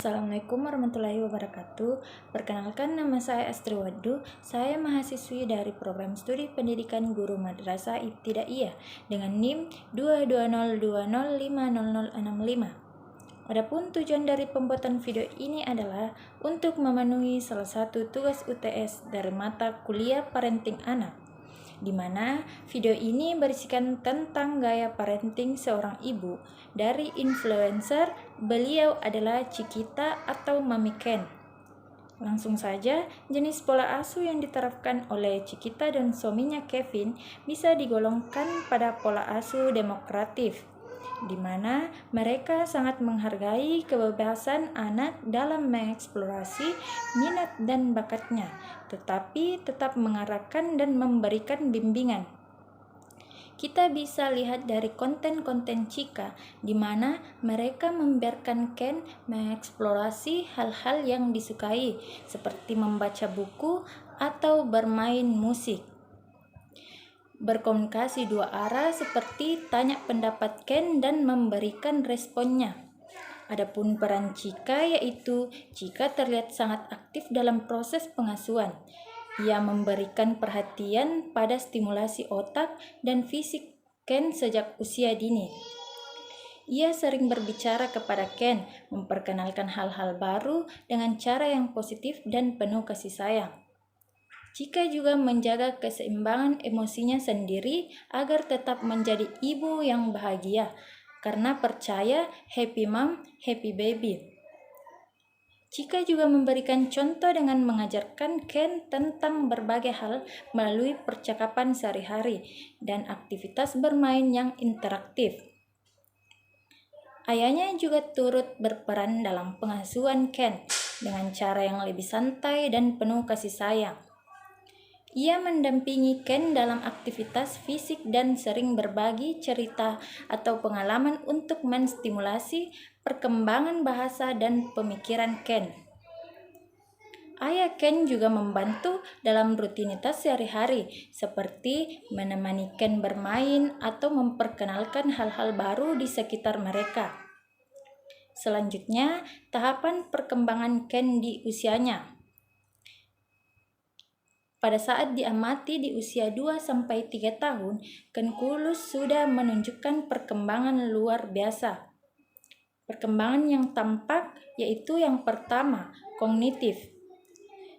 Assalamualaikum warahmatullahi wabarakatuh. Perkenalkan, nama saya Astri Wadu. Saya mahasiswi dari program studi pendidikan guru madrasah ibtidaiyah dengan NIM 220205065. Adapun tujuan dari pembuatan video ini adalah untuk memenuhi salah satu tugas UTS dari mata kuliah parenting anak, di mana video ini berisikan tentang gaya parenting seorang ibu dari influencer. Beliau adalah Cikita atau Mami Ken. Langsung saja, jenis pola asuh yang diterapkan oleh Cikita dan suaminya Kevin bisa digolongkan pada pola asuh demokratif, di mana mereka sangat menghargai kebebasan anak dalam mengeksplorasi minat dan bakatnya, tetapi tetap mengarahkan dan memberikan bimbingan. Kita bisa lihat dari konten-konten Cika, di mana mereka membiarkan Ken mengeksplorasi hal-hal yang disukai, seperti membaca buku atau bermain musik. Berkomunikasi dua arah seperti tanya pendapat Ken dan memberikan responnya. Adapun peran Cika, yaitu Cika terlihat sangat aktif dalam proses pengasuhan. Ia memberikan perhatian pada stimulasi otak dan fisik Ken sejak usia dini. Ia sering berbicara kepada Ken, memperkenalkan hal-hal baru dengan cara yang positif dan penuh kasih sayang. Cika juga menjaga keseimbangan emosinya sendiri agar tetap menjadi ibu yang bahagia, karena percaya happy mom, happy baby. Cika juga memberikan contoh dengan mengajarkan Ken tentang berbagai hal melalui percakapan sehari-hari dan aktivitas bermain yang interaktif. Ayahnya juga turut berperan dalam pengasuhan Ken dengan cara yang lebih santai dan penuh kasih sayang. Ia mendampingi Ken dalam aktivitas fisik dan sering berbagi cerita atau pengalaman untuk menstimulasi perkembangan bahasa dan pemikiran Ken. Ayah Ken juga membantu dalam rutinitas sehari-hari, seperti menemani Ken bermain atau memperkenalkan hal-hal baru di sekitar mereka. Selanjutnya, tahapan perkembangan Ken di usianya. Pada saat diamati di usia 2-3 tahun, Ken Kulus sudah menunjukkan perkembangan luar biasa. Perkembangan yang tampak yaitu yang pertama, kognitif.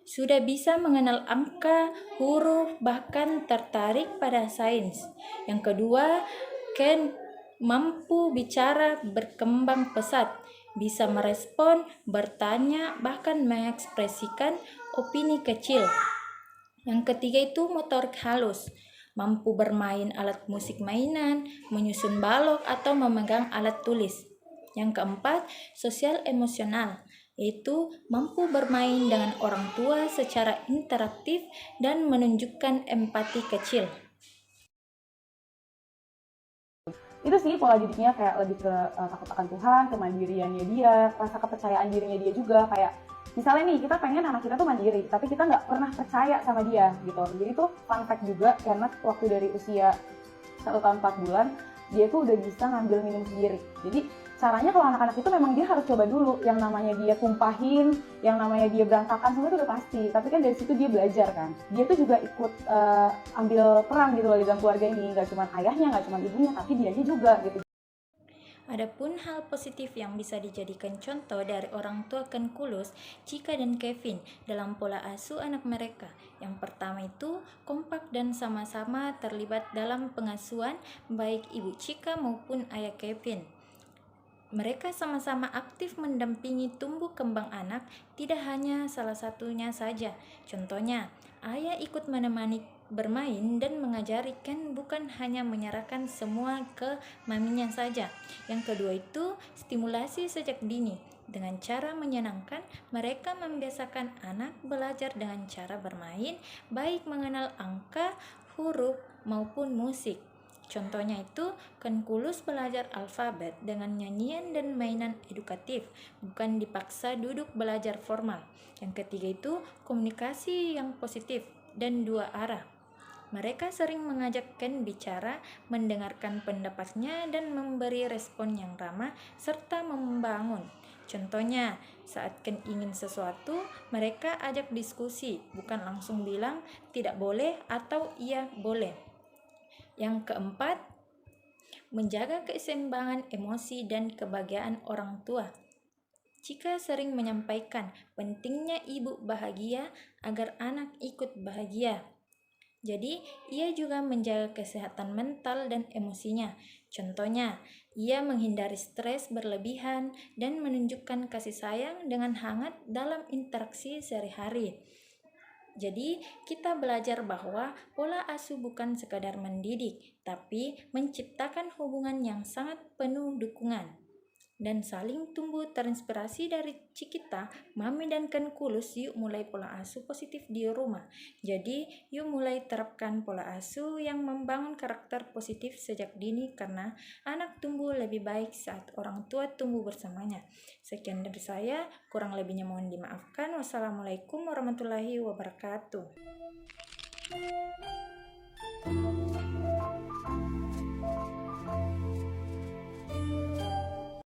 Sudah bisa mengenal angka, huruf, bahkan tertarik pada sains. Yang kedua, Ken mampu bicara berkembang pesat, bisa merespon, bertanya, bahkan mengekspresikan opini kecil. Yang ketiga itu motorik halus, mampu bermain alat musik mainan, menyusun balok atau memegang alat tulis. Yang keempat, sosial emosional, yaitu mampu bermain dengan orang tua secara interaktif dan menunjukkan empati kecil. Itu sih pola didiknya kayak lebih ke takut akan Tuhan, kemandiriannya dia, rasa kepercayaan dirinya dia juga. Kayak misalnya nih, kita pengen anak kita tuh mandiri, tapi kita nggak pernah percaya sama dia gitu. Jadi tuh fun fact juga, karena waktu dari usia 1 tahun 4 bulan, dia tuh udah bisa ngambil minum sendiri. Jadi caranya kalau anak-anak itu memang dia harus coba dulu, yang namanya dia tumpahin, yang namanya dia berantakan, semua itu udah pasti. Tapi kan dari situ dia belajar kan. Dia tuh juga ikut ambil peran gitu loh di dalam keluarga ini. Gak cuma ayahnya, gak cuma ibunya, tapi dianya juga gitu. Adapun hal positif yang bisa dijadikan contoh dari orang tua Ken Kulus, Cika dan Kevin dalam pola asuh anak mereka. Yang pertama itu kompak dan sama-sama terlibat dalam pengasuhan baik ibu Cika maupun ayah Kevin. Mereka sama-sama aktif mendampingi tumbuh kembang anak, tidak hanya salah satunya saja. Contohnya, ayah ikut menemani bermain dan mengajari Ken, bukan hanya menyerahkan semua ke maminya saja. Yang kedua itu stimulasi sejak dini. Dengan cara menyenangkan, mereka membiasakan anak belajar dengan cara bermain, baik mengenal angka, huruf, maupun musik. Contohnya itu, Ken Kulus belajar alfabet dengan nyanyian dan mainan edukatif, bukan dipaksa duduk belajar formal. Yang ketiga itu komunikasi yang positif dan dua arah. Mereka sering mengajakkan bicara, mendengarkan pendapatnya, dan memberi respon yang ramah serta membangun. Contohnya, saat ingin sesuatu, mereka ajak diskusi, bukan langsung bilang tidak boleh atau iya boleh. Yang keempat, menjaga keseimbangan emosi dan kebahagiaan orang tua. Jika sering menyampaikan pentingnya ibu bahagia agar anak ikut bahagia. Jadi, ia juga menjaga kesehatan mental dan emosinya. Contohnya, ia menghindari stres berlebihan dan menunjukkan kasih sayang dengan hangat dalam interaksi sehari-hari. Jadi, kita belajar bahwa pola asuh bukan sekadar mendidik, tapi menciptakan hubungan yang sangat penuh dukungan dan saling tumbuh terinspirasi dari Cikita, Mami dan Ken Kulus. Yuk mulai pola asuh positif di rumah. Jadi yuk mulai terapkan pola asuh yang membangun karakter positif sejak dini, karena anak tumbuh lebih baik saat orang tua tumbuh bersamanya. Sekian dari saya, kurang lebihnya mohon dimaafkan. Wassalamualaikum warahmatullahi wabarakatuh.